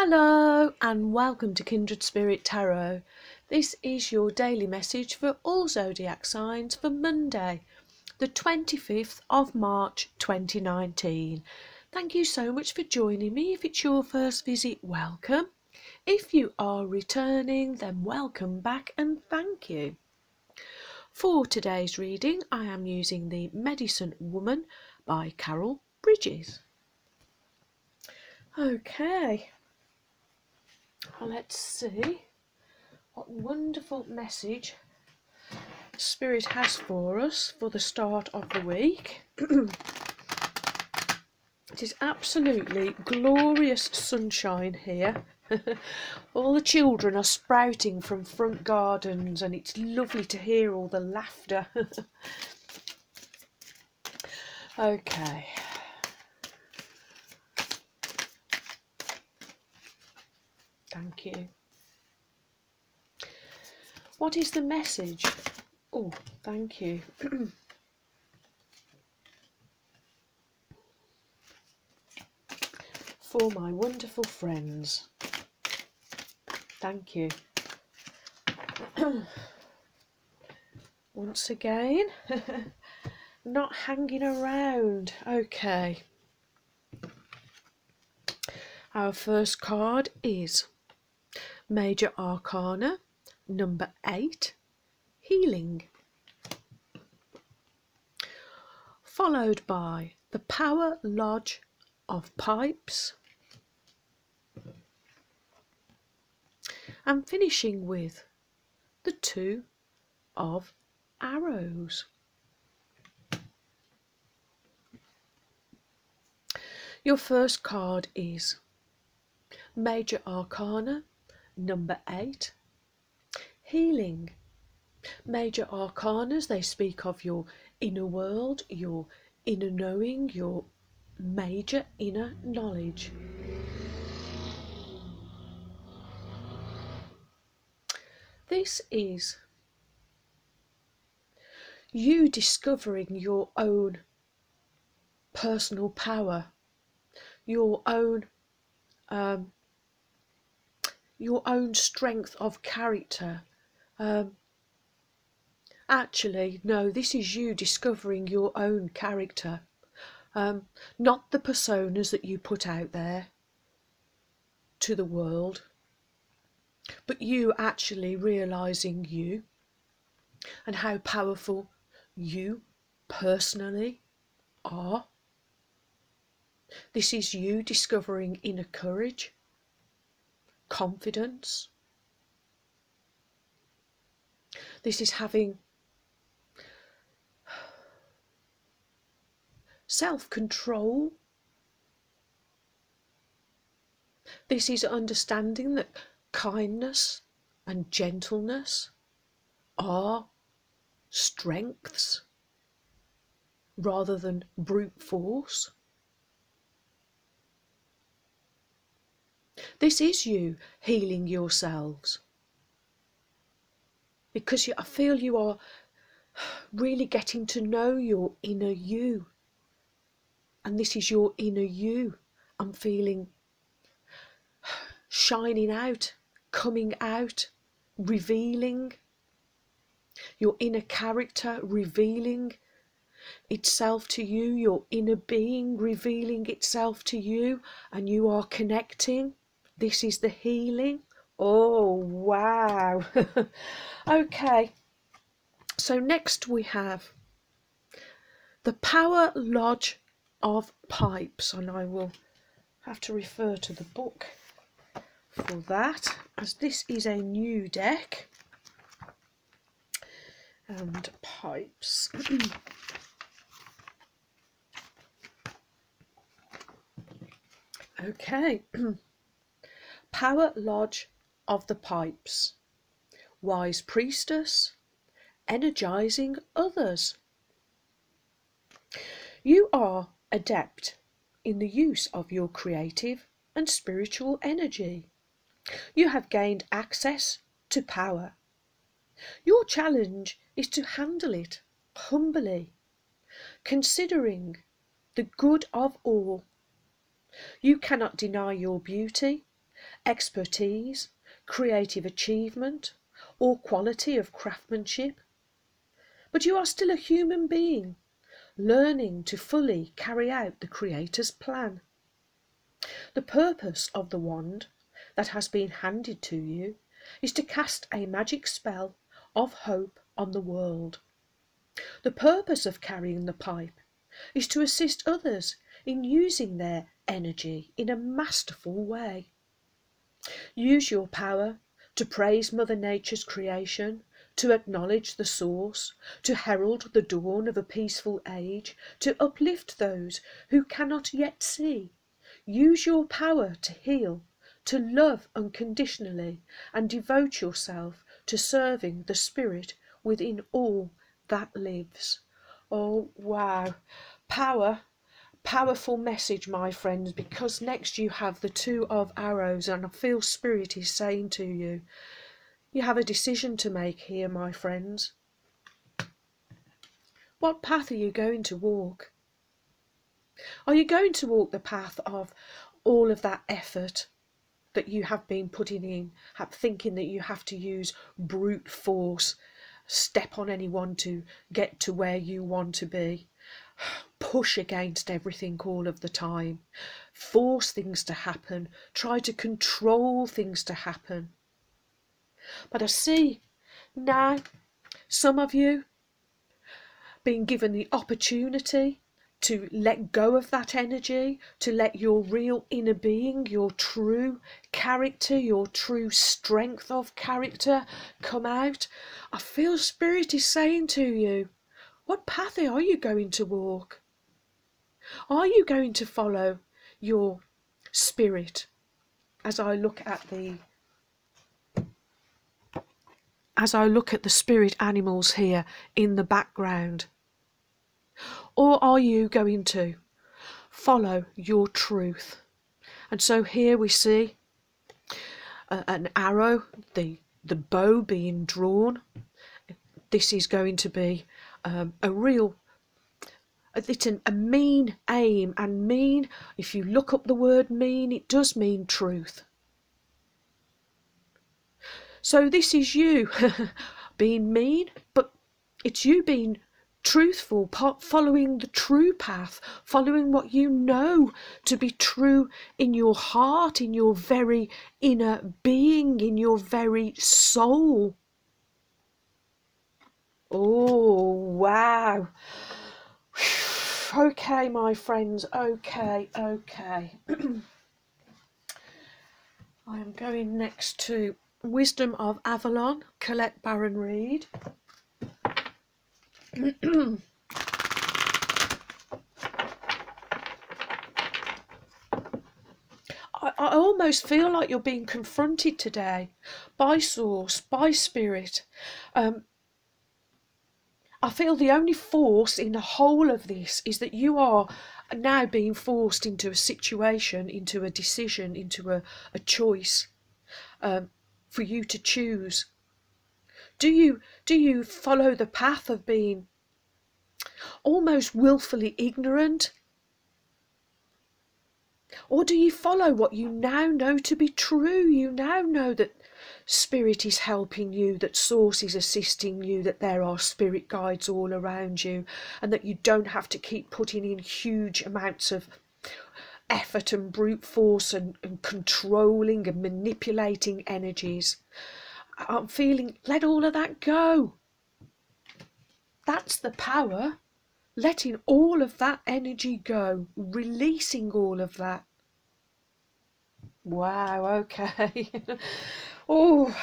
Hello and welcome to Kindred Spirit Tarot. This is your daily message for all zodiac signs for Monday, the 25th of March 2019. Thank you so much for joining me. If it's your first visit, welcome. If you are returning, then welcome back and thank you. For today's reading, I am using the Medicine Woman by Carol Bridges. Okay. Let's see what wonderful message Spirit has for us for the start of the week. It is absolutely glorious sunshine here. All the children are sprouting from front gardens and it's lovely to hear all the laughter. Okay. Thank you. What is the message? Oh, thank you. For my wonderful friends. Thank you. Once again, not hanging around. Okay. Our first card is Major Arcana, number 8, Healing. Followed by the Power Lodge of Pipes. And finishing with the 2 of Arrows. Your first card is Major Arcana, number 8, Healing. Major Arcanas, they speak of your inner world, your inner knowing, your major inner knowledge. This is you discovering your own personal power, your own strength of character. Actually, no, this is you discovering your own character, not the personas that you put out there to the world, but you actually realising you and how powerful you personally are. This is you discovering inner courage, confidence. This is having self-control. This is understanding that kindness and gentleness are strengths rather than brute force. This is you healing yourselves, because I feel you are really getting to know your inner you, and this is your inner you. I'm feeling shining out, coming out, revealing your inner character, revealing itself to you, your inner being revealing itself to you, and you are connecting. This is the healing. Oh, wow. Okay, so next we have the Power Lodge of Pipes, and I will have to refer to the book for that, as this is a new deck. And pipes. Okay. Power Lodge of the Pipes. Wise Priestess, energizing others. You are adept in the use of your creative and spiritual energy. You have gained access to power. Your challenge is to handle it humbly, considering the good of all. You cannot deny your beauty, expertise, creative achievement, or quality of craftsmanship. But you are still a human being, learning to fully carry out the Creator's plan. The purpose of the wand that has been handed to you is to cast a magic spell of hope on the world. The purpose of carrying the pipe is to assist others in using their energy in a masterful way. Use your power to praise Mother Nature's creation, to acknowledge the source, to herald the dawn of a peaceful age, to uplift those who cannot yet see. Use your power to heal, to love unconditionally, and devote yourself to serving the spirit within all that lives. Oh, wow. Powerful message, my friends, because next you have the Two of Arrows, and I feel Spirit is saying to you, you have a decision to make here, my friends. What path are you going to walk? Are you going to walk the path of all of that effort that you have been putting in, thinking that you have to use brute force, step on anyone to get to where you want to be, push against everything all of the time, force things to happen, try to control things to happen? But I see now some of you being given the opportunity to let go of that energy, to let your real inner being, your true character, your true strength of character come out. I feel Spirit is saying to you, what path are you going to walk? Are you going to follow your spirit? As I look at the spirit animals here in the background, or are you going to follow your truth? And so here we see an arrow, the bow being drawn. This is going to be it's a mean aim, and mean, if you look up the word mean, it does mean truth. So this is you being mean, but it's you being truthful, following the true path, following what you know to be true in your heart, in your very inner being, in your very soul. Oh, wow. Okay, my friends, okay. I am going next to Wisdom of Avalon, Colette Baron Reid. I almost feel like you're being confronted today by Source, by Spirit. I feel the only force in the whole of this is that you are now being forced into a situation, into a decision, into a choice, for you to choose. Do you follow the path of being almost willfully ignorant? Or do you follow what you now know to be true? You now know that Spirit is helping you, that Source is assisting you, that there are spirit guides all around you, and that you don't have to keep putting in huge amounts of effort and brute force and controlling and manipulating energies. I'm feeling, let all of that go. That's the power. Letting all of that energy go, releasing all of that. Wow, okay. Oh.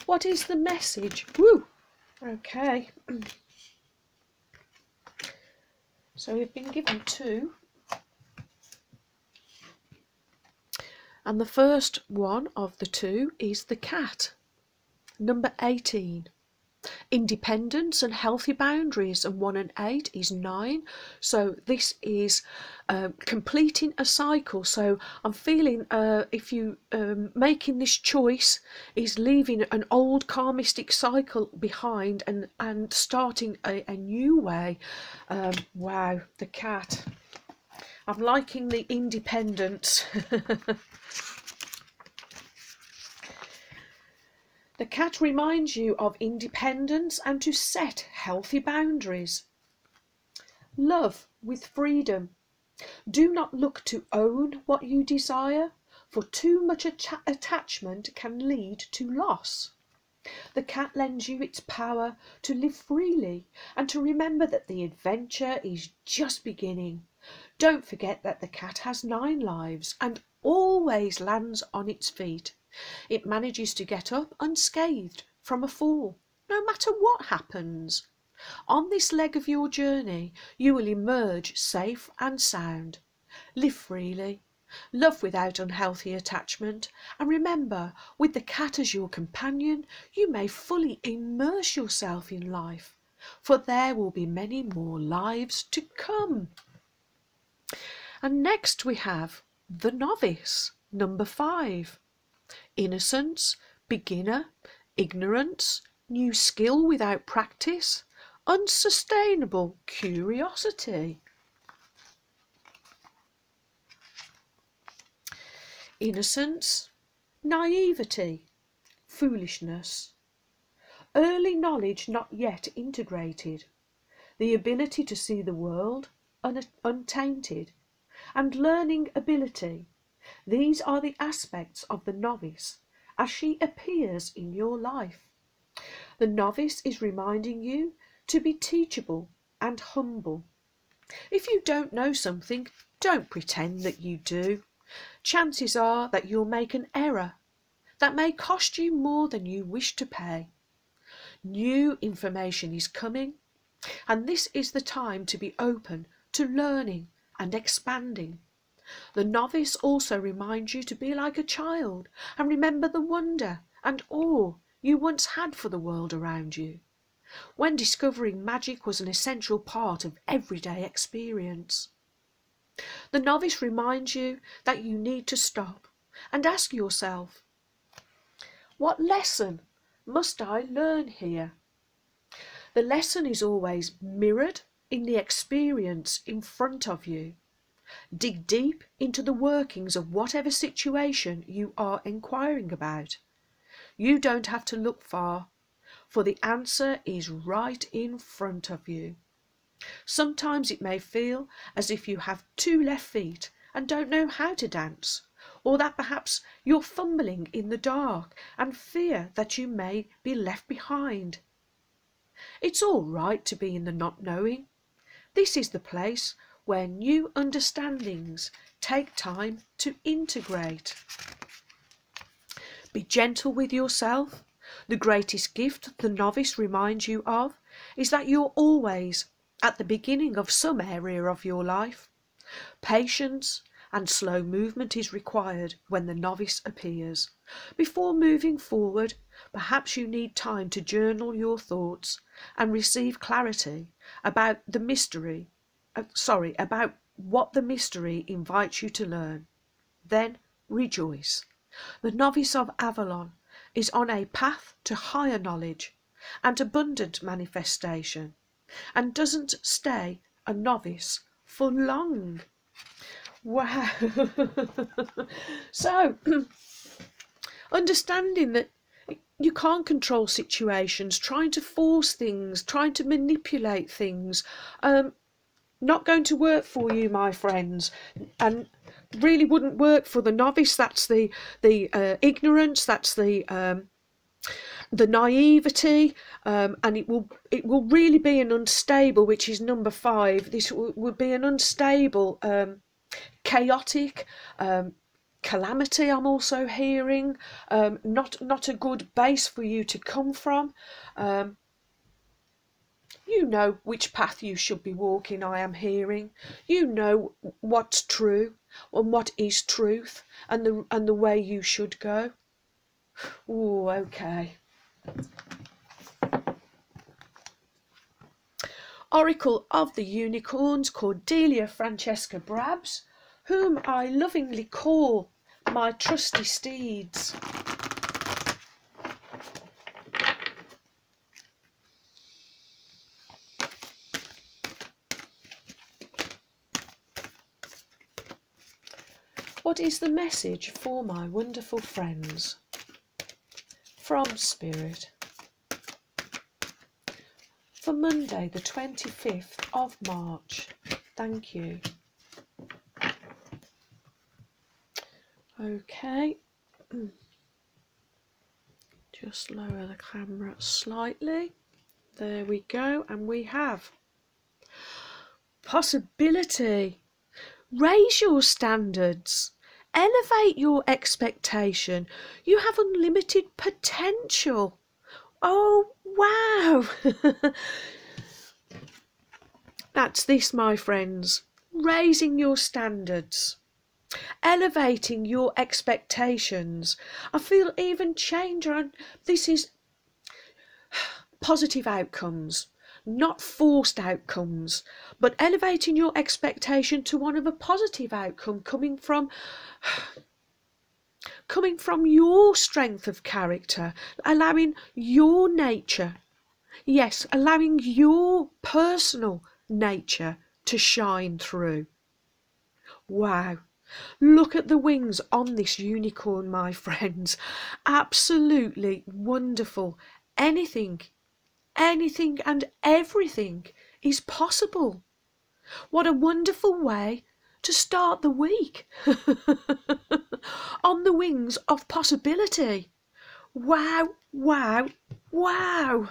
What is the message? Woo. Okay. So we've been given two. And the first one of the two is the cat, number 18. Independence and healthy boundaries, and 1 and 8 is 9. So this is completing a cycle. So I'm feeling if you making this choice is leaving an old karmistic cycle behind and starting a new way. Wow, the cat. I'm liking the independence. The cat reminds you of independence and to set healthy boundaries. Love with freedom. Do not look to own what you desire, for too much attachment can lead to loss. The cat lends you its power to live freely and to remember that the adventure is just beginning. Don't forget that the cat has 9 lives and always lands on its feet. It manages to get up unscathed from a fall, no matter what happens. On this leg of your journey, you will emerge safe and sound. Live freely, love without unhealthy attachment, and remember, with the cat as your companion, you may fully immerse yourself in life, for there will be many more lives to come. And next we have the novice, number 5. Innocence, beginner, ignorance, new skill without practice, unsustainable curiosity. Innocence, naivety, foolishness, early knowledge not yet integrated, the ability to see the world untainted, and learning ability. These are the aspects of the novice as she appears in your life. The novice is reminding you to be teachable and humble. If you don't know something, don't pretend that you do. Chances are that you'll make an error that may cost you more than you wish to pay. New information is coming, and this is the time to be open to learning and expanding. The novice also reminds you to be like a child and remember the wonder and awe you once had for the world around you, when discovering magic was an essential part of everyday experience. The novice reminds you that you need to stop and ask yourself, what lesson must I learn here? The lesson is always mirrored in the experience in front of you. Dig deep into the workings of whatever situation you are inquiring about. You don't have to look far, for the answer is right in front of you. Sometimes it may feel as if you have 2 left feet and don't know how to dance, or that perhaps you're fumbling in the dark and fear that you may be left behind. It's all right to be in the not knowing. This is the place where new understandings take time to integrate. Be gentle with yourself. The greatest gift the novice reminds you of is that you're always at the beginning of some area of your life. Patience and slow movement is required when the novice appears. Before moving forward, perhaps you need time to journal your thoughts and receive clarity about about what the mystery invites you to learn. Then rejoice. The novice of Avalon is on a path to higher knowledge and abundant manifestation, and doesn't stay a novice for long. Wow. So, understanding that you can't control situations, trying to force things, trying to manipulate things, not going to work for you, my friends, and really wouldn't work for the novice. That's the ignorance, that's the naivety, and it will really be an unstable, which is number 5. This would be an unstable, chaotic, calamity. I'm also hearing not a good base for you to come from. You know which path you should be walking, I am hearing. You know what's true and what is truth, and the way you should go. Oh, okay. Oracle of the Unicorns, Cordelia Francesca Brabs, whom I lovingly call my trusty steeds. What is the message for my wonderful friends from Spirit for Monday the 25th of March? Thank you. Okay, just lower the camera slightly. There we go, and we have possibility. Raise your standards. Elevate your expectation. You have unlimited potential. Oh, wow. That's this, my friends. Raising your standards. Elevating your expectations. I feel even change around. This is positive outcomes, not forced outcomes, but elevating your expectation to one of a positive outcome coming from your strength of character, allowing your nature, yes, allowing your personal nature to shine through. Wow. Look at the wings on this unicorn, my friends. Absolutely wonderful. Anything and everything is possible. What a wonderful way to start the week. On the wings of possibility. Wow, wow, wow.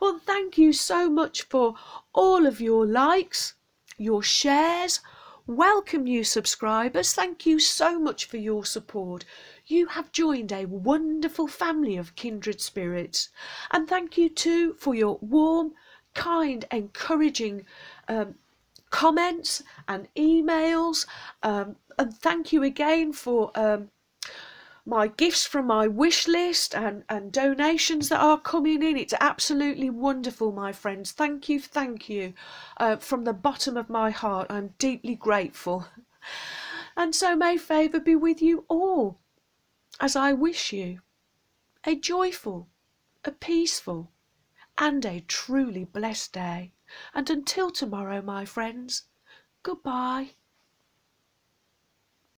Well, thank you so much for all of your likes, your shares. Welcome, new subscribers. Thank you so much for your support. You have joined a wonderful family of kindred spirits. And thank you too for your warm, kind, encouraging comments and emails. And thank you again for my gifts from my wish list and donations that are coming in. It's absolutely wonderful, my friends. Thank you from the bottom of my heart. I'm deeply grateful. And so may favour be with you all, as I wish you a joyful, a peaceful, and a truly blessed day. And until tomorrow, my friends, goodbye.